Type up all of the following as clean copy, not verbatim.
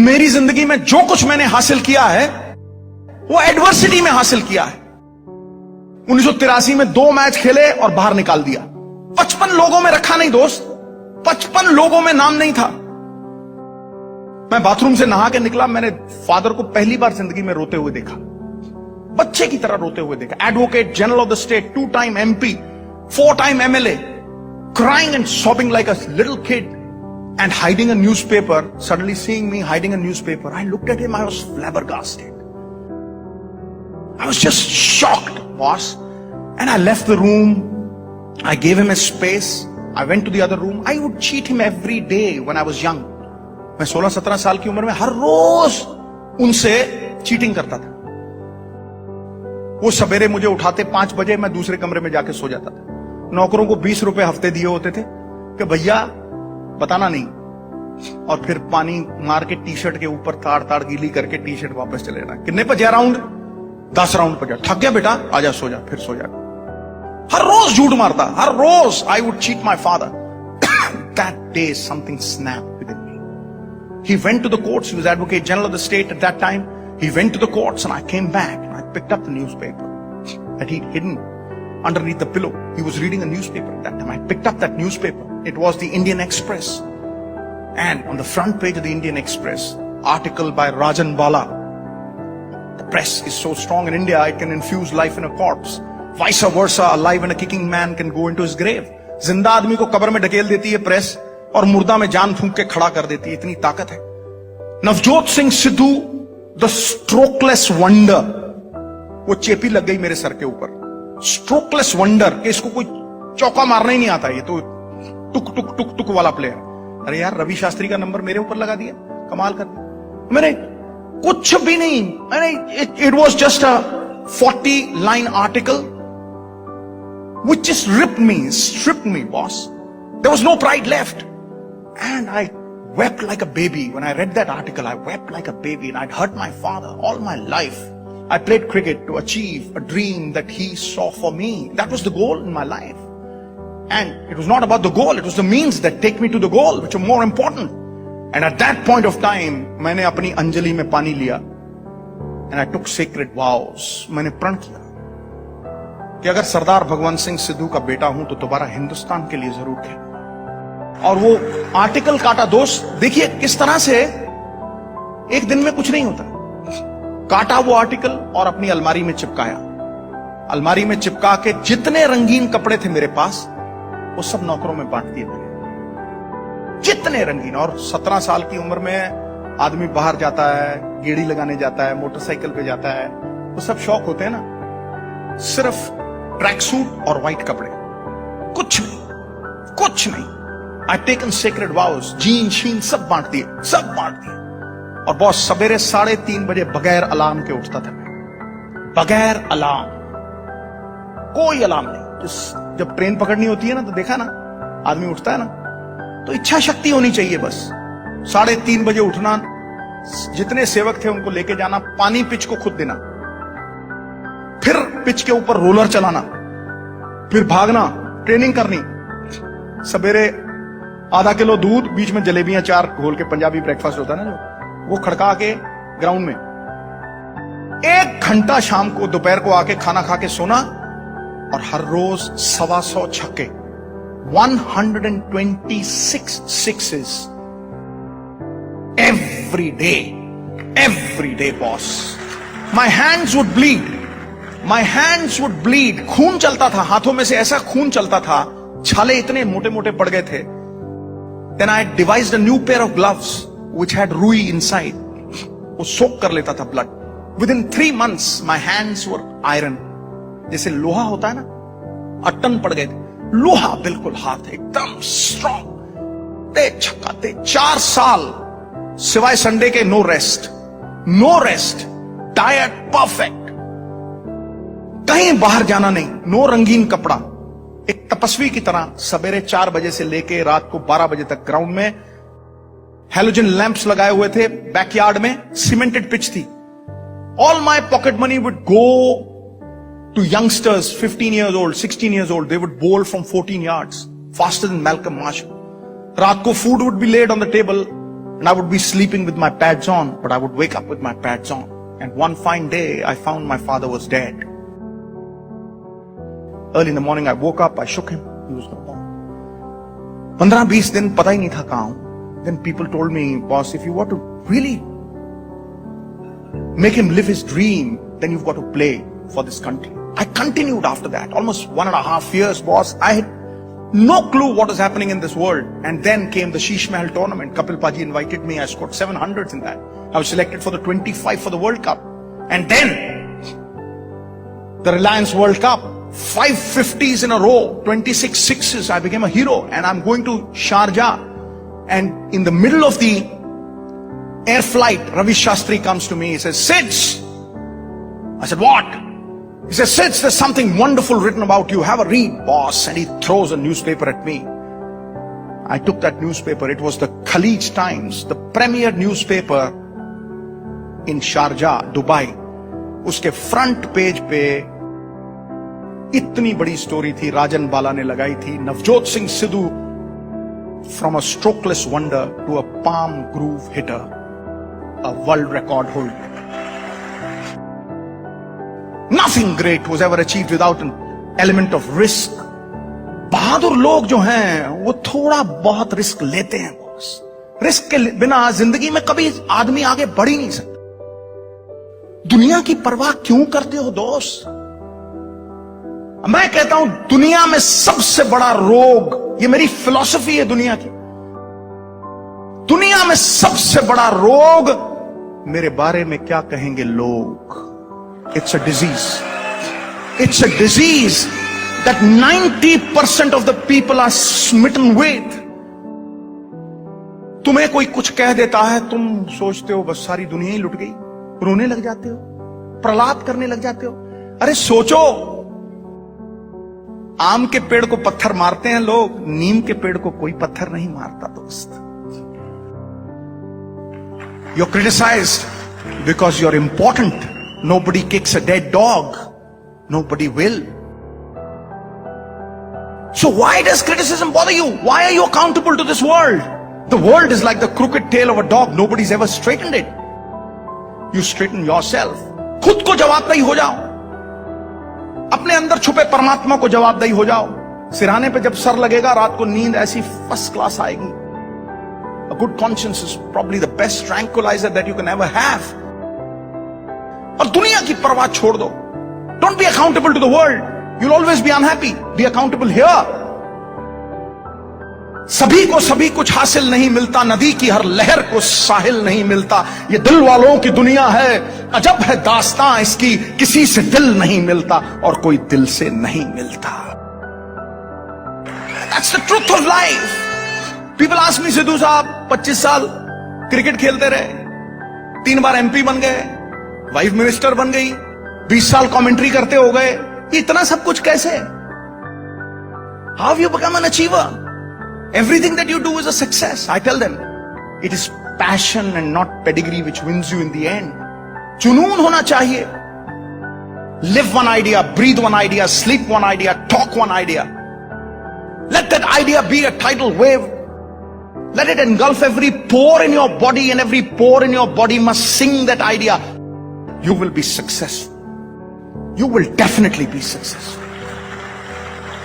मेरी जिंदगी में जो कुछ मैंने हासिल किया है वो एडवर्सिटी में हासिल किया है। 1983 में 2 मैच खेले और बाहर निकाल दिया। 55 लोगों में रखा नहीं दोस्त, 55 लोगों में नाम नहीं था। मैं बाथरूम से नहा के निकला, मैंने फादर को पहली बार जिंदगी में रोते हुए देखा, बच्चे की तरह रोते हुए देखा। Advocate general of the state, 2 time MP, 4 time MLA, crying and sobbing like a little kid and hiding a newspaper. Suddenly seeing me hiding a newspaper, I looked at him, I was flabbergasted. I was just shocked, boss. And I left the room. I gave him his space. I went to the other room. I would cheat him every day when I was young. मैं 16-17 साल की उम्र में हर रोज उनसे cheating करता था। वो सवेरे मुझे उठाते 5 बजे, मैं दूसरे कमरे में जाके सो जाता था। नौकरों को 20 रुपए हफ्ते दिए होते थे कि भैया बताना नहीं, और फिर पानी मार के टी-शर्ट के ऊपर ताड़ गीली करके टी-शर्ट वापस चले जाना। कितने पे जा राउंड? 10 राउंड पे जा। थक गया बेटा, आजा सो जा, फिर सो जा। हर रोज झूठ मारता, हर रोज। I would cheat my father. That day something snapped within me. He went to the courts. He was Advocate General of the state at that time. He went to the courts and I came back and I picked up the newspaper that he'd hidden underneath the pillow. He was reading a newspaper at that time. I picked up that newspaper. It was the Indian Express. And on the front page of the Indian Express, article by Rajan Bala. The press is so strong in India, it can infuse life in a corpse. Vice versa, a live and a kicking man can go into his grave. जिंदा आदमी को कब्र में ढकेल देती है press, और मुर्दा में जान फूंक के खड़ा कर देती है। इतनी ताकत है। Navjot Singh Sidhu, the strokeless wonder, वो चेपी लग गई मेरे सर के ऊपर। स्ट्रोकलेस वंडर, इसको कोई चौका मारना ही नहीं आता, ये तो टुक टुक टुक टुक वाला प्लेयर। अरे यार, रवि शास्त्री का नंबर मेरे ऊपर लगा दिया, कमाल कर दिया। मैंने कुछ भी नहीं, it was just a 40-line article which just stripped me, boss. There was no pride left. And I wept like a baby. When I read that article, I wept like a baby, and I'd hurt my father all my life. I played cricket to achieve a dream that he saw for me. That was the goal in my life. And it was not about the goal, it was the means that take me to the goal, which are more important. And at that point of time, मैंने अपनी अंजलि में पानी लिया, and I took sacred vows. मैंने प्रण किया कि अगर सरदार भगवंत सिंह सिद्धू का बेटा हूं तो दोबारा हिंदुस्तान के लिए जरूर खेलूंगा। और वो आर्टिकल काटा दोस्त, देखिए किस तरह से एक दिन में कुछ नहीं होता। काटा वो आर्टिकल और अपनी अलमारी में चिपकाया। अलमारी में चिपका के जितने रंगीन कपड़े थे मेरे पास, वो सब नौकरों में बांट दिए मैंने। जितने रंगीन। और 17 साल की उम्र में आदमी बाहर जाता है, गेड़ी लगाने जाता है, मोटरसाइकिल पे जाता है, वो सब शौक होते हैं ना। सिर्फ ट्रैक सूट और व्हाइट कपड़े, कुछ नहीं, कुछ नहीं। आई टेकन सेक्रेड वाउस, जीन शीन सब बांट दिए, सब बांट दिए। और बॉस, सवेरे 3:30 बजे बगैर अलार्म के उठता था मैं, बगैर अलार्म, कोई अलार्म नहीं। जब ट्रेन पकड़नी होती है ना, तो देखा ना, आदमी उठता है ना, तो इच्छा शक्ति होनी चाहिए बस। 3:30 बजे उठना, जितने सेवक थे उनको लेके जाना, पानी पिच को खुद देना, फिर पिच के ऊपर रोलर चलाना, फिर भागना, ट्रेनिंग करनी। सवेरे आधा किलो दूध, बीच में जलेबियां 4 घोल के, पंजाबी ब्रेकफास्ट होता है ना जो, वो खड़का के ग्राउंड में 1 घंटा, शाम को दोपहर को आके खाना खा के सोना। और हर रोज 125 छक्के, 126 sixes every day, boss. My hands would bleed. My hands would bleed. खून चलता था हाथों में से, ऐसा खून चलता था, छाले इतने मोटे मोटे पड़ गए थे। Then I devised a new pair of gloves which had ruई inside. वो सोक कर लेता था blood. Within 3 months my hands were iron. जैसे लोहा होता है ना, अट्टन पड़ गए थे, लोहा बिल्कुल, हाथ एकदम स्ट्रॉन्ग। ते छक्का ते 4 साल सिवाय संडे के नो रेस्ट, डाइट परफेक्ट, कहीं बाहर जाना नहीं, नो रंगीन कपड़ा। एक तपस्वी की तरह सवेरे 4 बजे से लेके रात को 12 बजे तक ग्राउंड में। हेलोजन लैंप्स लगाए हुए थे बैकयार्ड में, सीमेंटेड पिच थी। All my pocket money would go to youngsters, 15 years old, 16 years old. They would bowl from 14 yards, faster than Malcolm Marshall. रात को food would be laid on the table, and I would be sleeping with my pads on, but I would wake up with my pads on. And one fine day, I found my father was dead. Early in the morning, I woke up, I shook him, he was no more. 15-20 दिन पता ही नहीं था कहां हूं. Then people told me, boss, if you want to really make him live his dream, then you've got to play for this country. I continued after that, almost 1.5 years, boss. I had no clue what was happening in this world. And then came the Sheesh Mahal tournament. Kapil Paji invited me. I scored 700s in that. I was selected for the 25 for the World Cup. And then the Reliance World Cup, 5 50s in a row, 26 sixes. I became a hero. And I'm going to Sharjah. And in the middle of the air flight, Ravi Shastri comes to me. He says, "Sids." I said, "What?" He says, "Sids, there's something wonderful written about you. Have a read, boss." And he throws a newspaper at me. I took that newspaper. It was the Khalij Times, the premier newspaper in Sharjah, Dubai. उसके front page पे इतनी बड़ी story थी, राजन बाला ने लगाई थी, Navjot Singh Sidhu from a strokeless wonder to a palm groove hitter, a world record holder. Nothing great was ever achieved without an element of risk. बहादुर लोग जो हैं वो थोड़ा बहुत रिस्क लेते हैं बॉस. रिस्क के बिना जिंदगी में कभी आदमी आगे बढ़ ही नहीं सकता. दुनिया की परवाह क्यों करते हो दोस्त? मैं कहता हूं दुनिया में सबसे बड़ा रोग, ये मेरी फिलॉसफी है दुनिया की, दुनिया में सबसे बड़ा रोग मेरे बारे में क्या कहेंगे लोग. It's a disease. It's a disease that 90% of the people are smitten with. तुम्हें कोई कुछ कह देता है, तुम सोचते हो बस सारी दुनिया ही लुट गई, रोने लग जाते हो, प्रलाप करने लग जाते हो. अरे सोचो, आम के पेड़ को पत्थर मारते हैं लोग, नीम के पेड़ को कोई पत्थर नहीं मारता दोस्त. You're criticized because you're important. Nobody kicks a dead dog. Nobody will. So why does criticism bother you? Why are you accountable to this world? The world is like the crooked tail of a dog. Nobody's ever straightened it. You straighten yourself. खुद को जवाबदेही हो जाओ. अपने अंदर छुपे परमात्मा को जवाबदेही हो जाओ. सिरहाने पे जब सर लगेगा, रात को नींद ऐसी फर्स्ट क्लास आएगी. A good conscience is probably the best tranquilizer that you can ever have. और दुनिया की परवाह छोड़ दो. Don't be accountable to the world. You'll always be unhappy. Be accountable here. सभी को सभी कुछ हासिल नहीं मिलता, नदी की हर लहर को साहिल नहीं मिलता. ये दिल वालों की दुनिया है, अजब है दास्तां इसकी, किसी से दिल नहीं मिलता और कोई दिल से नहीं मिलता. That's the truth of life. People ask me, Sidhu साहब 25 साल क्रिकेट खेलते रहे, 3 बार MP बन गए, वाइफ मिनिस्टर बन गई, 20 साल कमेंट्री करते हो गए, इतना सब कुछ कैसे? How have you become an achiever? Everything that you do is a success. I tell them, it is passion and not pedigree which wins you in the end. जुनून होना चाहिए. Live one idea, breathe one idea, sleep one idea, talk one idea. Let that idea be a tidal wave. Let it engulf every pore in your body, and every pore in your body must sing that idea. You will be successful. You will definitely be successful.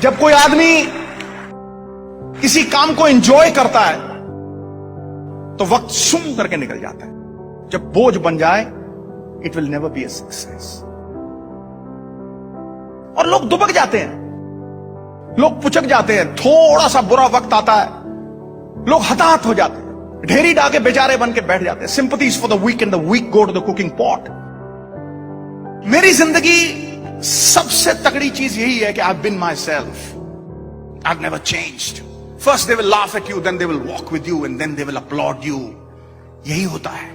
जब कोई आदमी किसी काम को enjoy करता है तो वक्त सुन करके निकल जाता है. जब बोझ बन जाए, it will never be a success. और लोग दुबक जाते हैं, लोग पुचक जाते हैं. थोड़ा सा बुरा वक्त आता है, लोग हताहत हो जाते हैं, ढेरी डाके बेचारे बन के बैठ जाते हैं. Sympathies for the weak, and the weak go to the cooking pot. मेरी जिंदगी सबसे तगड़ी चीज यही है कि I've been myself. I've never changed. First they will laugh at you, then they will walk with you, and then they will applaud you. यही होता है.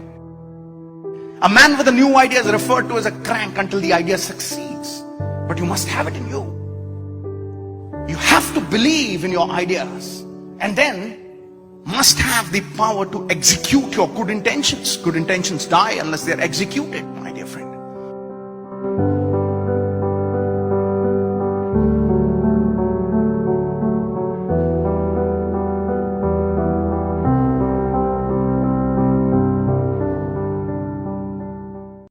A man with a new idea is referred to as a crank until the idea succeeds. But you must have it in you. You have to believe in your ideas, and then must have the power to execute your good intentions. Good intentions die unless they are executed.